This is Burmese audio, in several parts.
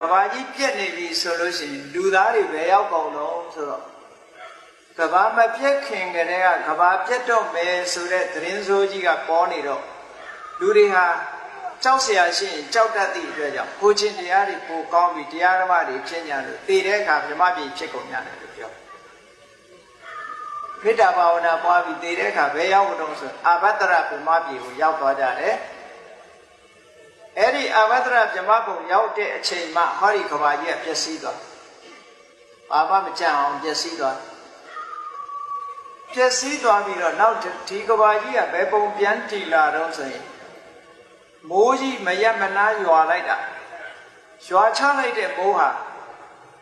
ဘာကြီးပြက်နေပြီဆိုလို့ရှိရင်လူသားတွေပဲရောက်ကုန်တော့ဆိုတော့ကဘာမပြက်ခင်ကတည်းကကဘာပြက်တော့မယ်ဆိုတဲ့သတင်းစိုးကြီးကပေါ်နေတော့လူတွေဟာကြောက်เสียရှိရင်ကြောက်တတ်သည့်အတွက်ကြောင့်ကိုချင်းတရားတွေပိုကောင်းပြီးတရားဓမ္မတွေဖြစ်ညာလို့တည်တဲ့အခါမြမပြည်ဖြစ်ကုန်ရတယ်လို့ပြောမေတ္တာဘာဝနာပွားပြီးတည်တဲ့အခါဘယ်ရောက်တော့ဆိုအာဘတ္တရမြမပြည်ကိုရောက်သွားကြတယ်အဲ့ဒီအာဘတ္တရမြမဘုံရောက်တဲ့အချိန်မှဟောဒီကဘာကြီးကပျက်စီးသွားဘာမှမကြံအောင်ပျက်စီးသွားပြီးတော့နောက်ဒီကဘာကြီးကဘယ်ပုံပြန်တည်လာတော့ဆိုရင်မိုးကြီးမရက်မနာရွာလိုက်တာရွာချလိုက်တဲ့မိုးဟာ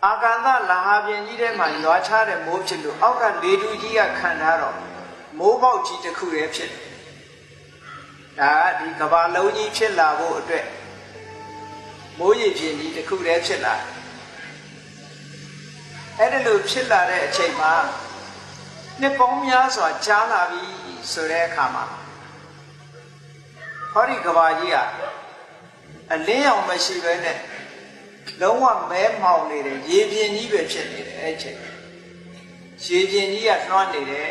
အာကန္တလာဟာပြင်ကြီးထဲမှာရွာချတဲ့မိုးဖြစ်လို့အောက်ကလေတူကြီးကခံထားတော့မိုးပေါက်ကြီးတစ်ခုတည်းဖြစ်တယ်ဒါကဒီကဘာလုံးကြီးဖြစ်လာဖို့အတွက်မိုးရေပြင်ကြီးတစ်ခုတည်းဖြစ်လာအဲ့ဒါလို့ဖြစ်လာတဲ့အချိန်မှာနှစ်ပေါင်းများစွာကြာလာပြီဆိုတဲ့အခါမှာဟောဒီကဘာကြီးကအလင်းအောင်မရှိဘဲနဲ့လုံးဝမဲမှောင်နေတယ်ရေပြင်ကြီးပဲဖြစ်နေတယ်အဲ့ချိန်ရေပြင်ကြီးကနှွမ်းနေတယ်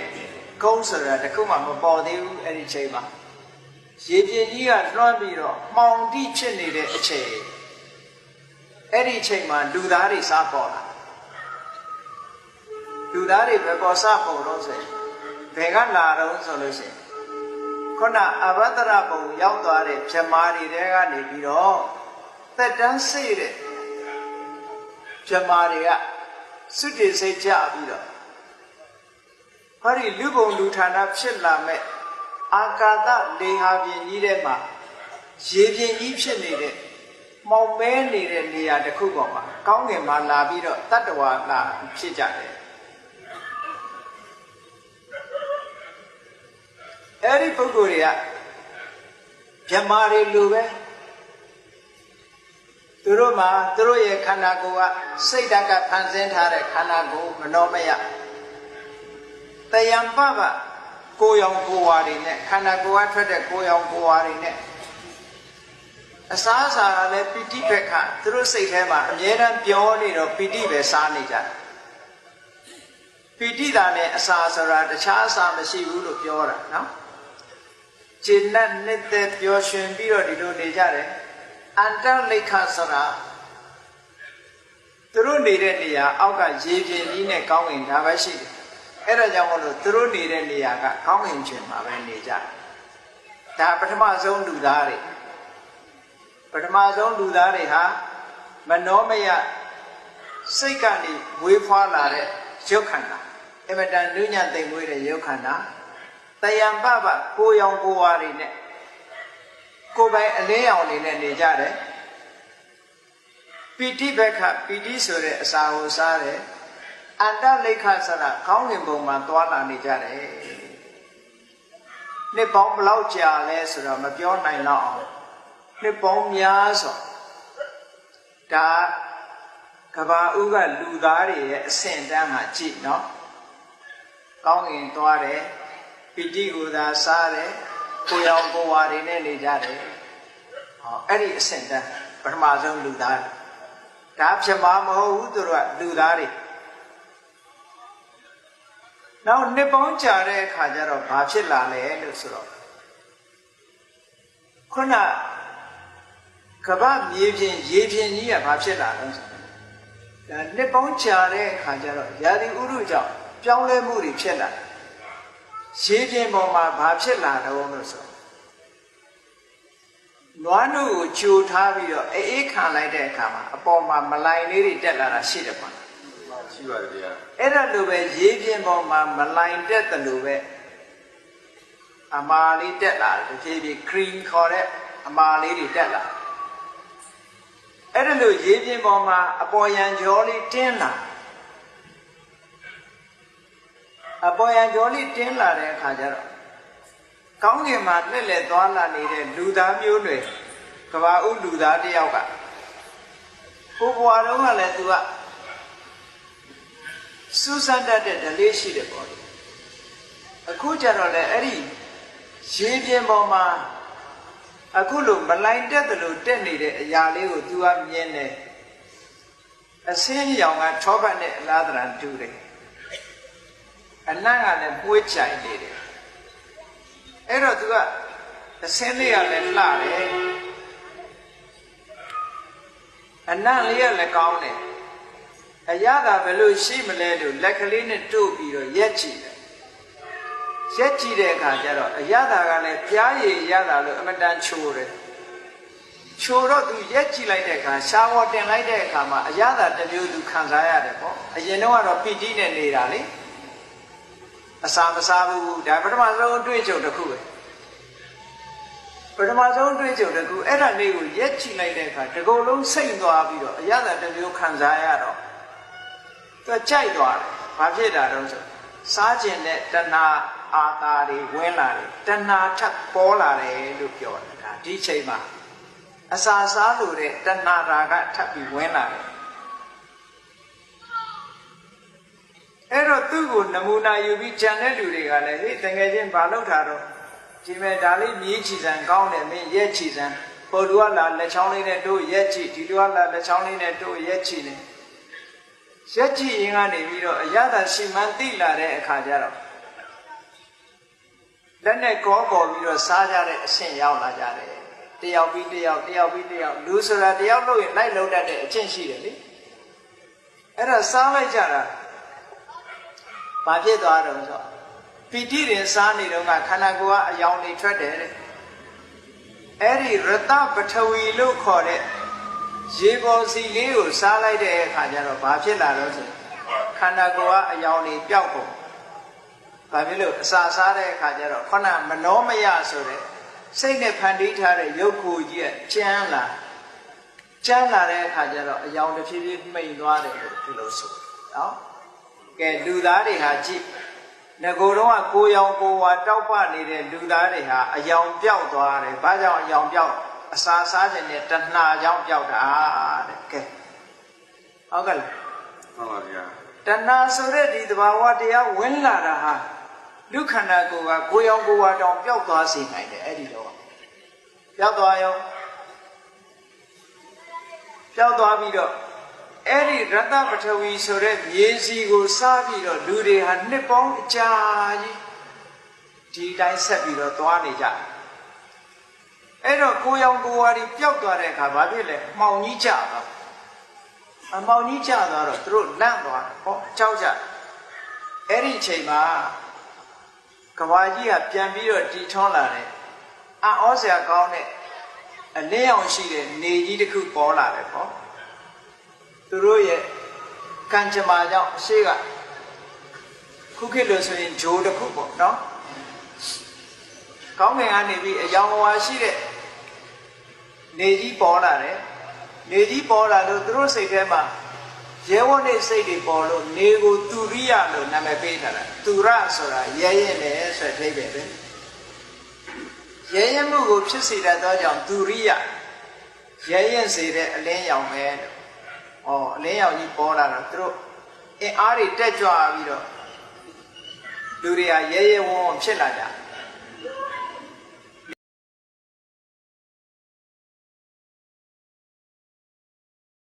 ကုန်းဆိုတာတခုမှမပေါ်သေးဘူးအဲ့ဒီချိန်မှာရေပြင်ကြီးကနှွမ်းပြီးတော့မှောင်တိဖြစ်နေတဲ့အချိန်အဲ့ဒီချိန်မှာလူသားတွေစားပေါ်လာလူသားတွေပဲပေါ်စားပေါ်တော့ဆိုရင်ဘယ်ကလာတော့ဆိုလို့ရှိရင်ခုနအဘတ္တရဘုံရောက်သွားတဲ့ဖြမာတွေတဲကနေပြီးတော့သက်တမ်းစိတ်တဲ့ဖြမာတွေကစွတ်တည်စိတ်ကြပြီးတော့ဟောဒီလူဘုံလူဌာနဖြစ်လာမဲ့အာကာသလေဟာပြင်ကြီးထဲမှာရေပြင်ကြီးဖြစ်နေတဲ့မောင်မဲနေတဲ့နေရာတစ်ခုပေါ်မှာကောင်းကင်မှာလာပြီးတော့တတ္တဝါလာဖြစ်ကြတယ်အဲ့ဒီပုဂ္ဂိုလ်တွေကမြမာတွေလိုပဲသူတို့မှာသူတို့ရဲ့ခန္ဓာကိုယ်ကစိတ်ဓာတ်ကဖန်ဆင်းထားတဲ့ခန္ဓာကိုယ်မနှောမယတယံပပကိုယ်ရောင်ကိုယ်ဝါတွေနဲ့ခန္ဓာကိုယ်ကထွက်တဲ့ကိုယ်ရောင်ကိုယ်ဝါတွေနဲ့အစားအစာကလည်းပိဋိဘက္ခသူတို့စိတ်ထဲမှာအမြဲတမ်းပြောနေတော့ပိဋိပဲစားနေကြတယ်ပိဋိတာနဲ့အစာဆိုတာတခြားအစာမရှိဘူးလို့ပြောတာနော်ကျင့်နဲ့နှစ်ပျော်ရွှင်ပြီးတော့ဒီလိုနေကြတယ်အန္တလိခဆိုတာသူတို့နေတဲ့နေရာအောက်ကရေပြင်ကြီးနဲ့ကောင်းကင်ဒါပဲရှိတယ်အဲ့ဒါကြောင့်မလို့သူတို့နေတဲ့နေရာကကောင်းကင်ကျွန်းမှာပဲနေကြတယ်ဒါပထမဆုံးလူသားတွေပထမဆုံးလူသားတွေဟာမနောမယစိတ်ကနေဝေးဖွာလာတဲ့ရုပ်ခန္ဓာအမတန်နုညံ့သိမ်မွေးတဲ့ရုပ်ခန္ဓာတယံပပကိုယ်ရောင်ကိုယ်ဝါတွေနဲ့ကိုယ်ပိုင်အလင်းရောင်တွေနဲ့နေကြတယ်ပိဋိဘက္ခပိဋိဆိုတဲ့အစာကိုစားတယ်အန္တလိခဆိုတာခေါင်းငင်ပုံမှာသွားလာနေကြတယ်နှစ်ပေါင်းဘလောက်ကြာလဲဆိုတော့မပြောနိုင်တော့အောင်နှစ်ပေါင်းများစွာဒါကဘာဥကလူသားတွေရဲ့အဆင့်တန်းဟာကြည့်နော်ကောင်းငင်သွားတယ်ပိဋိကိုသာစားတယ်ကိုယ်ရောင်ကိုယ်ဝါတွေနဲ့နေကြတယ်ဟောအဲ့ဒီအဆင့်တန်းပထမဆုံးလူသားဒါပြမမဟုတ်ဘူးသူတို့ကလူသားတွေနောက်နှစ်ပေါင်းကြာတဲ့အခါကျတော့ဘာဖြစ်လာလဲလို့ဆိုတော့ခုနကဗမြေပြင်ရေပြင်ကြီးကဘာဖြစ်လာလဲဆိုတော့ဒါနှစ်ပေါင်းကြာတဲ့အခါကျတော့ရာသီဥတုကြောင့်ပြောင်းလဲမှုတွေဖြစ်လာရေပြင်ပေါ်မှာဘာဖြစ်လာတော့လို့ဆိုနွားနုကိုကြိုထားပြီးတော့အေးခံလိုက်တဲ့အခါမှာအပေါ်မှာမလိုင်လေးတွေတက်လာတာရှိတယ်ပေါ့ရှိပါတယ်ဗျာအဲ့ဒါလိုပဲရေပြင်ပေါ်မှာမလိုင်တက်တယ်လို့ပဲအမာလေးတက်လာတယ်ဖြည်းဖြည်း cream ခေါ်တဲ့အမာလေးတွေတက်လာအဲ့ဒါလိုရေပြင်ပေါ်မှာအပေါ်ယံကြောလေးတင်းလာအပေါ်ယံကြောလေးတင်းလာတဲ့အခါကျတော့ကောင်းကင်မှာလှည့်လည်သွားလာနေတဲ့လူသားမျိုးတွေကဘာဥလူသားတယောက်ကကိုဘွားတော့ကလည်းသူကစူးစမ်းတတ်တဲ့ဓလေ့ရှိတယ်ပေါ့လေအခုကျတော့လေအဲ့ဒီရေပြင်ပေါ်မှာအခုလိုမလိုင်တက်တယ်လို့တက်နေတဲ့အရာလေးကိုသူကမြင်တယ် အစင်းရောင်ကထောပတ်နဲ့အလားတရံတူတယ်အနံ့ကလည်းပွေးကြိုင်နေတယ်အဲ့တော့သူကအစင်းလေးကလည်းလှတယ်အနံ့လေးကလည်းကောင်းတယ်အရသာဘယ်လိုရှိမလဲလို့လက်ကလေးနဲ့တို့ပြီးတော့ရက်ကြည့်တယ်ရက်ကြည့်တဲ့အခါကျတော့အရသာကလည်းပြားရည်ရသာလို့အမတန်ချိုးတယ်ချိုးတော့သူရက်ကြည့်လိုက်တဲ့အခါရှားဝတင်လိုက်တဲ့အခါမှာအရသာတစ်မျိုးသူခံစားရတယ်ပေါ့အရင်တော့ကတော့ပီတိနဲ့နေတာလေအစာမစားဘူးဒါပထမဆုံးအတွေ့အကြုံတစ်ခုပဲပထမဆုံးအတွေ့အကြုံတစ်ခုအဲ့ဒါလေးကိုရက်ကြည့်လိုက်တဲ့အခါဒီကုလုံးစိတ်သွားပြီးတော့အရသာတစ်မျိုးခံစားရတော့သူကြိုက်သွားတယ်ဘာဖြစ်တာတော့ဆိုစားကျင်တဲ့တဏှာအာသာတွေဝင်လာတယ်တဏှာထပ်ပေါ်လာတယ်လို့ပြောတာဒါဒီချိန်မှာအစာစားလို့တဲ့တဏှာဓာကထပ်ပြီးဝင်လာတယ်အဲ့တော့သူ့ကိုနမူနာယူပြီးကြံတဲ့လူတွေကလည်းဟေ့တကယ်ချင်းဘာလုပ်တာတော့ဒီမဲ့ဒါလေးမြေးချီစံကောင်းတယ်မင်းရက်ချီစံပေါ်လူကလာလက်ချောင်းလေးနဲ့တို့ရက်ချီဒီလူကလာလက်ချောင်းလေးနဲ့တို့ရက်ချီနေရက်ကြည့်ရင်ကနေပြီးတော့အရသာရှိမှန်းသိလာတဲ့အခါကျတော့လက်နဲ့ကောပြီးတော့စားကြတဲ့အဆင့်ရောက်လာကြတယ်တယောက်ပြီးတယောက်တယောက်ပြီးတယောက်လူဆိုတာတယောက်လို့ရင်လိုက်လုံးတတ်တဲ့အကျင့်ရှိတယ်လေအဲ့ဒါစားလိုက်ကြတာဘာဖြစ်သွားတော့ဆိုပီတိရင်စားနေတော့ကခန္ဓာကိုယ်ကအယောင်တွေထွက်တယ်တဲ့အဲ့ဒီရတပထဝီလို့ခေါ်တဲ့ရေပေါ်စီလေးကိုစားလိုက်တဲ့အခါကျတော့ဘာဖြစ်လာတော့ဆိုခန္ဓာကိုယ်ကအယောင်တွေပျောက်ကုန်ဘာဖြစ်လို့အစာစားတဲ့အခါကျတော့ခုနမနောမယဆိုတဲ့စိတ်နဲ့ဖန်တီးထားတဲ့ရုပ်ကိုယ်ကြီးကကျန်းလာတဲ့အခါကျတော့အယောင်တစ်ဖြည်းဖြည်းမှိန်သွားတယ်လို့ဒီလိုဆိုနော်ကဲလူသားတွေဟာကြည့်ငကိုယ်တော့ကိုရောင်ကိုဝါတောက်ပနေတဲ့လူသားတွေဟာအယောင်ပျောက်သွားတယ်ဘာကြောင့်အယောင်ပျောက်အစာစားခြင်းနဲ့တဏှာကြောင့်ပျောက်တာတဲ့ကဲဟုတ်ကဲ့လားဟုတ်ပါဗျာတဏှာဆိုတဲ့ဒီသဘာဝတရားဝင်လာတာဟာလူခန္ဓာကိုယ်ကကိုယ်ရောင်ကိုယ်ဝါတောင်ပျောက်သွားစေနိုင်တယ်အဲ့ဒီတော့ပျောက်သွားရောပျောက်သွားပြီးတော့အဲ့ဒီရတပထဝီဆိုတဲ့မြေစီကိုစားပြီးတော့လူတွေဟာနှစ်ပေါင်းအကြာကြီးဒီတိုင်းဆက်ပြီးတော့သွားနေကြတယ်အဲ့တော့ကိုရောင်ကိုဝါဒီပျောက်သွားတဲ့အခါဘာဖြစ်လဲမှောင်ကြီးကျသွားအမှောင်ကြီးကျသွားတော့သူတို့လန့်သွားဟောကြောက်ကြအဲ့ဒီအချိန်မှာကဘာကြီးကပြန်ပြီးတော့တီထွန်းလာတယ်အံ့ဩစရာကောင်းတဲ့အလင်းအောင်ရှိတဲ့နေကြီးတစ်ခုပေါ်လာတယ်ပေါ့သူတို့ရဲ့ကံကြမ္မာကြောင့်အရှိကခုခေတ်လို့ဆိုရင်ဂျိုးတစ်ခုပေါ့နော်ကောင်းကင်ကနေပြီးအယောင်ဝါရှိတဲ့နေကြီးပေါ်လာတယ်နေကြီးပေါ်လာလို့သူတို့စိတ်ထဲမှာရဲဝတ်တဲ့စိတ်တွေပေါ်လို့နေကိုသူရိယလို့နာမည်ပေးထားတာသူရဆိုတာရဲရင်တယ်ဆိုတဲ့အဓိပ္ပာယ်ပဲရဲရင်မှုကိုဖြစ်စေတတ်သောကြောင့်သူရိယရဲရင်စေတဲ့အလင်းရောင်ပဲလို့အလင်းရောင်ကြီးပေါ်လာတော့သူတို့အင်အားတွေတက်ကြွပြီးတော့လူတွေကရဲရဲဝံ့ဝံ့ဖြစ်လာကြ